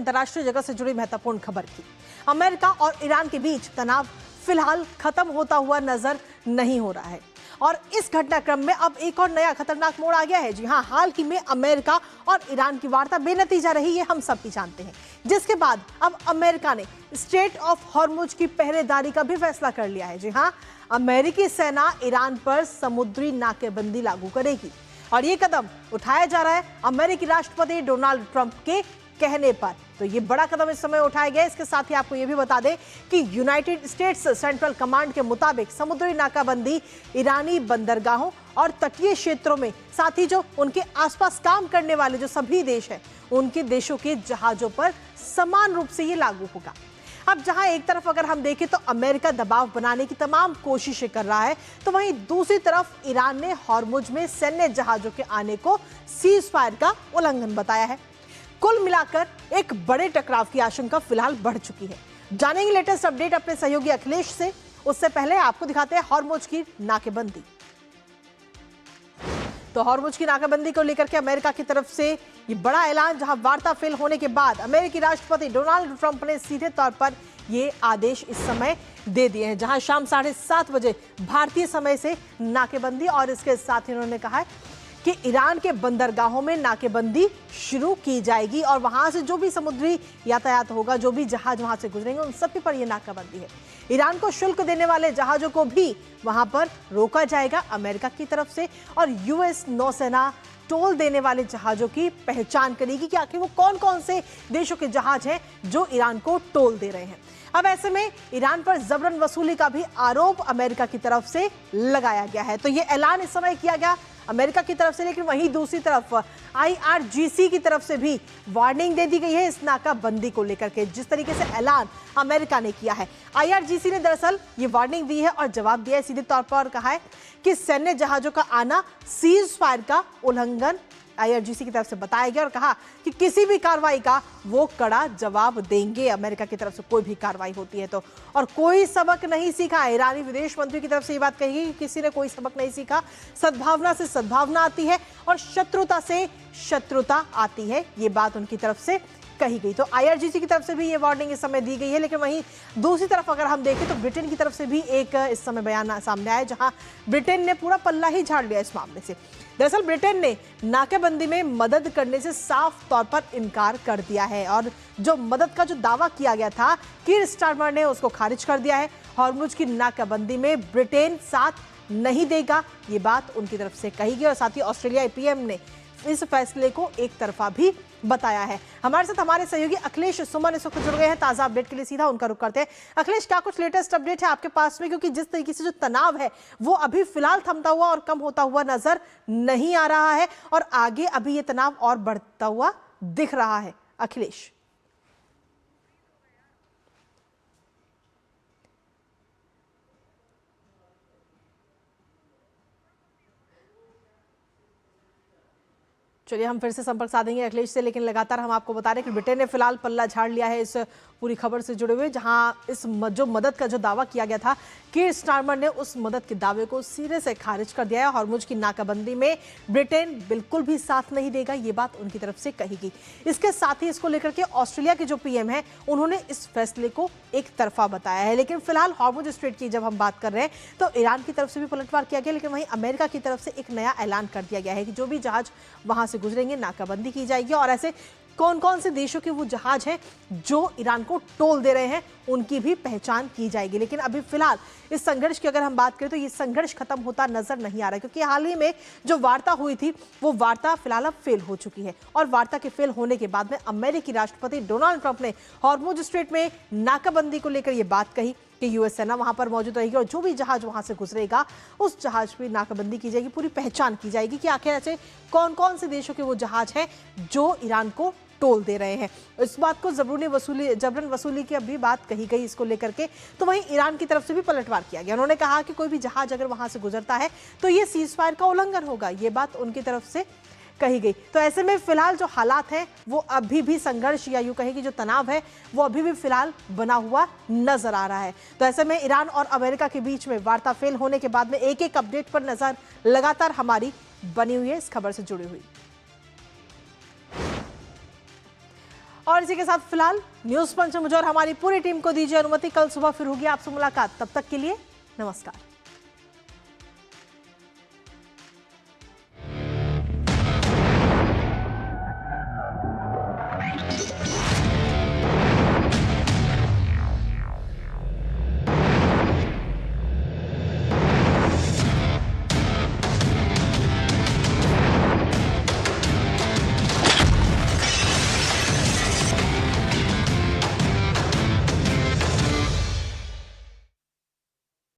अंतर्राष्ट्रीय जगत से जुड़ी महत्वपूर्ण खबर की। अमेरिका और ईरान के बीच तनाव फिलहाल खत्म होता हुआ नजर नहीं हो रहा है और इस घटनाक्रम में अब एक और नया खतरनाक मोड़ आ गया है। जी हां, हाल ही में अमेरिका और ईरान की वार्ता बेनतीजा रही, ये हम सब भी जानते हैं, जिसके बाद अब अमेरिका ने स्ट्रेट ऑफ हॉर्मुज की पहरेदारी का भी फैसला कर लिया है। जी हां, अमेरिकी सेना ईरान पर समुद्री नाकेबंदी लागू करेगी और ये कदम उठाया जा रहा है अमेरिकी राष्ट्रपति डोनाल्ड ट्रंप के कहने पर। तो ये बड़ा कदम इस समय उठाया गया है। इसके साथ ही आपको ये भी बता दें कि यूनाइटेड स्टेट्स सेंट्रल कमांड के मुताबिक समुद्री नाकाबंदी ईरानी बंदरगाहों और तटीय क्षेत्रों में, साथ ही जो उनके आसपास काम करने वाले जो सभी देश हैं उनके देशों के जहाजों पर समान रूप से ये लागू होगा। अब जहां एक तरफ अगर हम देखें तो अमेरिका दबाव बनाने की तमाम कोशिशें कर रहा है, तो वहीं दूसरी तरफ ईरान ने हॉर्मुज में सैन्य जहाजों के आने को सीज फायर का उल्लंघन बताया है। कुल मिलाकर एक बड़े टकराव की आशंका फिलहाल बढ़ चुकी है। जानेंगे लेटेस्ट अपडेट अपने सहयोगी अखिलेश से। उससे पहले आपको दिखाते हैं हॉर्मुज की नाकेबंदी। तो हॉर्मुज की नाकाबंदी को लेकर के अमेरिका की तरफ से ये बड़ा ऐलान, जहां वार्ता फेल होने के बाद अमेरिकी राष्ट्रपति डोनाल्ड ट्रंप ने सीधे तौर पर ये आदेश इस समय दे दिए हैं, जहां शाम 7:30 बजे भारतीय समय से नाकेबंदी, और इसके साथ ही उन्होंने कहा है कि ईरान के बंदरगाहों में नाकेबंदी शुरू की जाएगी और वहां से जो भी समुद्री यातायात होगा, जो भी जहाज वहां से गुजरेंगे, उन सभी पर यह नाकाबंदी है। ईरान को शुल्क देने वाले जहाजों को भी वहां पर रोका जाएगा अमेरिका की तरफ से, और यूएस नौसेना टोल देने वाले जहाजों की पहचान करेगी कि आखिर वो कौन कौन से देशों के जहाज हैं जो ईरान को टोल दे रहे हैं। अब ऐसे में ईरान पर जबरन वसूली का भी आरोप अमेरिका की तरफ से लगाया गया है। तो ये ऐलान इस समय किया गया अमेरिका की तरफ से, लेकिन वहीं दूसरी तरफ IRGC की तरफ से भी वार्निंग दे दी गई है इस नाकाबंदी को लेकर के, जिस तरीके से ऐलान अमेरिका ने किया है। IRGC ने दरअसल ये वार्निंग दी है और जवाब दिया है सीधे तौर पर, और कहा है कि सैन्य जहाजों का आना सीज फायर का उल्लंघन IRGC की तरफ से बताया गया और कहा कि किसी भी कार्रवाई का वो कड़ा जवाब देंगे अमेरिका की तरफ से कोई भी कार्रवाई होती है तो। और कोई सबक नहीं सीखा, ईरानी विदेश मंत्री की तरफ से ये बात कही कि किसी ने कोई सबक नहीं सीखा। सद्भावना से सद्भावना आती है और शत्रुता से शत्रुता आती है, ये बात उनकी तरफ से कही गई। तो IRGC की तरफ से भी ये वार्निंग इस समय दी गई है। लेकिन वहीं दूसरी तरफ अगर हम देखें तो ब्रिटेन की तरफ से भी एक इस समय बयान सामने आया, जहां ब्रिटेन ने पूरा पल्ला ही झाड़ लिया इस मामले से। दरअसल ब्रिटेन ने नाकेबंदी में मदद करने से साफ तौर पर इनकार कर दिया है और जो मदद का जो दावा किया गया था कीर स्टारमर ने उसको खारिज कर दिया है। हॉर्मुज की नाकाबंदी में ब्रिटेन साथ नहीं देगा, ये बात उनकी तरफ से कही गई और साथ ही ऑस्ट्रेलियाई PM ने इस फैसले को एक तरफा भी बताया है। हमारे साथ हमारे सहयोगी अखिलेश सुमन इस वक्त जुड़ गए हैं ताजा अपडेट के लिए, सीधा उनका रुख करते हैं। अखिलेश, क्या कुछ लेटेस्ट अपडेट है आपके पास में, क्योंकि जिस तरीके से जो तनाव है वो अभी फिलहाल थमता हुआ और कम होता हुआ नजर नहीं आ रहा है और आगे अभी ये तनाव और बढ़ता हुआ दिख रहा है। अखिलेश, चलिए हम फिर से संपर्क साधेंगे अखिलेश से, लेकिन लगातार हम आपको बता रहे हैं कि ब्रिटेन ने फिलहाल पल्ला झाड़ लिया है इस पूरी खबर से जुड़े हुए, जहां इस जो मदद का जो दावा किया गया था कीर स्टारमर ने उस मदद के दावे को सिरे से खारिज कर दिया है। हॉर्मुज की नाकाबंदी में ब्रिटेन बिल्कुल भी साथ नहीं देगा, ये बात उनकी तरफ से कही गई। इसके साथ ही इसको लेकर के ऑस्ट्रेलिया के जो PM है उन्होंने इस फैसले को एक तरफा बताया है। लेकिन फिलहाल हॉर्मुज स्ट्रेट की जब हम बात कर रहे हैं तो ईरान की तरफ से भी पलटवार किया गया, लेकिन वहीं अमेरिका की तरफ से एक नया ऐलान कर दिया गया है कि जो भी जहाज वहां से गुजरेंगे नाकाबंदी की जाएगी और ऐसे कौन कौन से देशों के वो जहाज हैं जो ईरान को टोल दे रहे हैं उनकी भी पहचान की जाएगी। लेकिन अभी फिलहाल इस संघर्ष की अगर हम बात करें तो ये संघर्ष खत्म होता नजर नहीं आ रहा है, क्योंकि हाल ही में जो वार्ता हुई थी वो वार्ता फिलहाल अब फेल हो चुकी है और वार्ता के फेल होने के बाद में अमेरिकी राष्ट्रपति डोनाल्ड ट्रंप ने हॉर्मुज स्ट्रेट में नाकाबंदी को लेकर ये बात कही कि यूएस सेना वहां पर मौजूद रहेगी और जो भी जहाज वहां से गुजरेगा उस जहाज पर नाकाबंदी की जाएगी, पूरी पहचान की जाएगी कि आखिर ऐसे कौन कौन से देशों के वो जहाज हैं जो ईरान को टोल दे रहे हैं। इस बात को जबरन वसूली की अभी बात कही गई इसको लेकर के, तो वहीं ईरान की तरफ से भी पलटवार किया गया। उन्होंने कहा कि कोई भी जहाज अगर वहां से गुजरता है तो ये सीज फायर का उल्लंघन होगा, ये बात उनकी तरफ से कही गई। तो ऐसे में फिलहाल जो हालात हैं वो अभी भी संघर्ष या यूं कहें कि जो तनाव है वो अभी भी फिलहाल बना हुआ नजर आ रहा है। तो ऐसे में ईरान और अमेरिका के बीच में वार्ता फेल होने के बाद में एक एक अपडेट पर नजर लगातार हमारी बनी हुई है इस खबर से जुड़ी हुई। और इसी के साथ फिलहाल न्यूज पंच मुझे और हमारी पूरी टीम को दीजिए अनुमति। कल सुबह फिर होगी आपसे मुलाकात, तब तक के लिए नमस्कार।